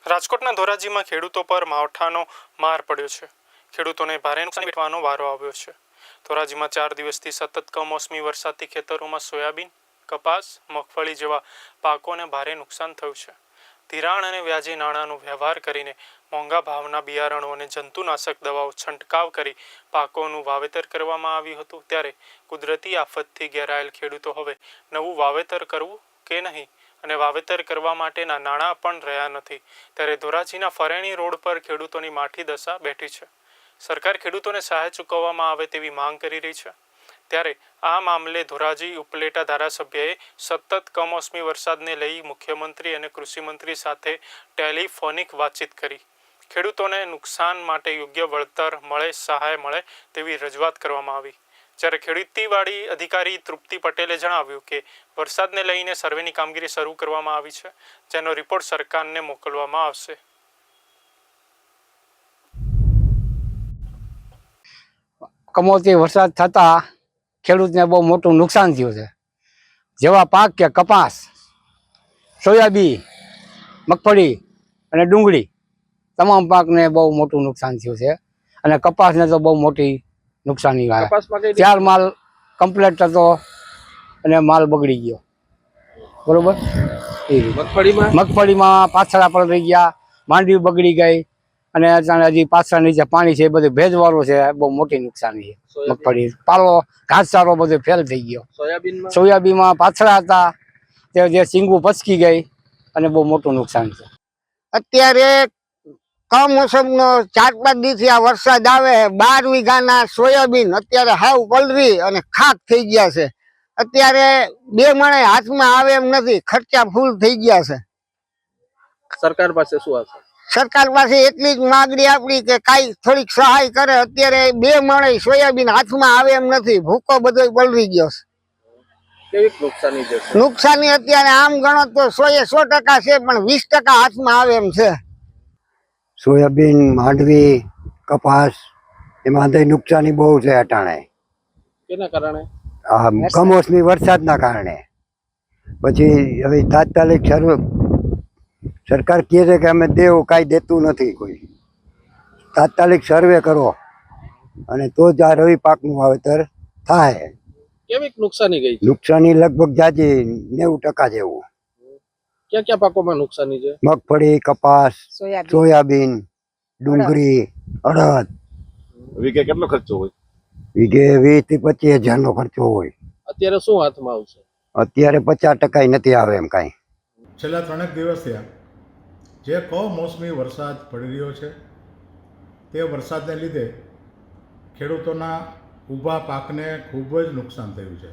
રાજકોટના ધોરાજીમાં ખેડૂતો પર માવઠાનો માર પડ્યો છે. ખેડૂતોને ભારે નુકસાન વેઠવાનો વારો આવ્યો છે. ધોરાજીમાં 4 દિવસથી સતત કમોસમી વરસાદથી ખેતરોમાં સોયાબીન, કપાસ, મગફળી જેવા પાકોને ભારે નુકસાન થયું છે. ધિરાણ અને વ્યાજી નાણાંનો વ્યવહાર કરીને મોંઘા ભાવના બિયારણો અને જંતુનાશક દવાઓ છંટકાવ કરી પાકોનું વાવેતર કરવામાં આવ્યું હતું. ત્યારે કુદરતી આફતથી ઘેરાયેલ ખેડૂતો હવે નવું વાવેતર કરવું કે નહીં અને વાવેતર કરવા માટેના નાણાં પણ રહ્યા નથી. ત્યારે ધોરાજીના ફરેણી રોડ પર ખેડૂતોની માઠી દશા બેઠી છે. સરકાર ખેડૂતોને સહાય ચૂકવવામાં આવે તેવી માંગ કરી રહી છે. ત્યારે આ મામલે ધોરાજી ઉપલેટા ધારાસભ્યએ સતત કમોસમી વરસાદને લઈ મુખ્યમંત્રી અને કૃષિમંત્રી સાથે ટેલિફોનિક વાતચીત કરી ખેડૂતોને નુકસાન માટે યોગ્ય વળતર મળે, સહાય મળે તેવી રજૂઆત કરવામાં આવી. જ્યારે ખેતીવાડી અધિકારી તૃપ્તિ પટેલે જણાવ્યું કે વરસાદને લઈને સર્વેની કામગીરી શરૂ કરવામાં આવી છે, જેનો રિપોર્ટ સરકારને મોકલવામાં આવશે. કમોસમી વરસાદ થતાં ખેડૂતને બહુ મોટું નુકસાન થયું છે. જેવા પાક કે કપાસ, સોયાબીન, મગફળી અને ડુંગળી તમામ પાકને બહુ મોટું નુકસાન થયું છે. અને કપાસને તો બહુ મોટી નુકસાની આવે. 4 માલ કમ્પ્લીટ હતો અને માલ બગડી ગયો. બરોબર. મગફળીમાં પાછળ પડી ગયા, માંડવી બગડી ગઈ અને અત્યારે હજી પાછળ નીચે પાણી છે એ બધું ભેજવાળું છે. બહુ મોટી નુકસાની છે. મગફળી પાલો ઘાસચારો બધો ફેલ થઈ ગયો. સોયાબીનમાં પાછળ હતા તે જે સિંગું પચકી ગઈ અને બહુ મોટું નુકસાન છે. અત્યારે કમોસમનો 4-5 દિવસથી આ વરસાદ આવે 12 વીઘાના સોયાબીન અત્યારે હાવ પલરી અને ખાક થઈ ગયા છે. અત્યારે 2 મણે હાથમાં આવે એમ નથી, ખર્ચા ફૂલ થઈ ગયા છે. સરકાર પાસે શું આશા? સરકાર પાસે એટલી જ માગણી આપણી કે કાંઈ થોડીક સહાય કરે. અત્યારે 2 મણે સોયાબીન હાથમાં આવે એમ નથી, ભૂકો બધો પલરી ગયો છે. કેવી નુકસાની છે? નુકસાની અત્યારે આમ ગણો તો 100% છે, પણ 20% હાથમાં આવે એમ છે. સોયાબીન, માંડવી, કપાસ એમાં નુકસાની બહુ છે અટાણે. કેના કારણે? કમોસમી વરસાદના કારણે. પછી હવે તાત્કાલિક સરકાર કહે છે કે અમે દેવું, કાંઈ દેતું નથી કોઈ. તાત્કાલિક સર્વે કરો અને તો જ આ રવિ પાકનું વાવેતર થાય. કેવી નુકસાની ગઈ? નુકસાની લગભગ જાજી 90% જેવું. ક્યાં ક્યાં પાકોમાં નુકસાની છે? મગફળી, કપાસ, સોયાબીન, ડુંગળી, અડદ. વીઘે કેટલો ખર્ચો હોય? વીઘે 20 થી 25 હજારનો ખર્ચો હોય. અત્યારે શું હાથમાં આવશે? અત્યારે 50% નથી આવે એમ કાંઈ. છેલ્લા 3 દિવસથી જે કમોસમી વરસાદ પડી રહ્યો છે તે વરસાદને લીધે ખેડૂતોના ઊભા પાકને ખૂબ જ નુકસાન થયું છે.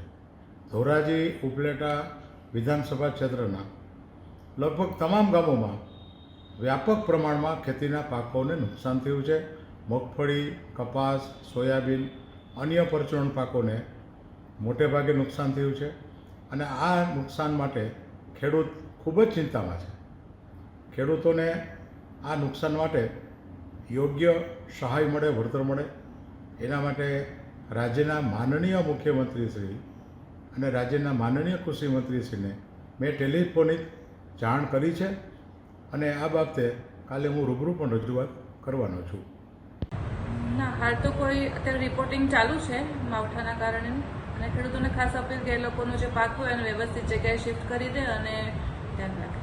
ધોરાજી ઉપલેટા વિધાનસભા ક્ષેત્રના લગભગ તમામ ગામોમાં વ્યાપક પ્રમાણમાં ખેતીના પાકોને નુકસાન થયું છે. મગફળી, કપાસ, સોયાબીન, અન્ય પરચુરણ પાકોને મોટે ભાગે નુકસાન થયું છે. અને આ નુકસાન માટે ખેડૂત ખૂબ જ ચિંતામાં છે. ખેડૂતોને આ નુકસાન માટે યોગ્ય સહાય મળે, વળતર મળે, એના માટે રાજ્યના માનનીય મુખ્યમંત્રીશ્રી અને રાજ્યના માનનીય કૃષિમંત્રીશ્રીને મેં ટેલિફોનિક જાણ કરી છે અને આ બાબતે કાલે હું રૂબરૂ પણ રજૂઆત કરવાનો છું. ના, હાલ તો કોઈ અત્યારે રિપોર્ટિંગ ચાલુ છે માવઠાના કારણે, અને ખેડૂતોને ખાસ અપીલ કે એ લોકોનો જે પાક હોય એને વ્યવસ્થિત જગ્યાએ શિફ્ટ કરી દે અને ધ્યાન રાખે.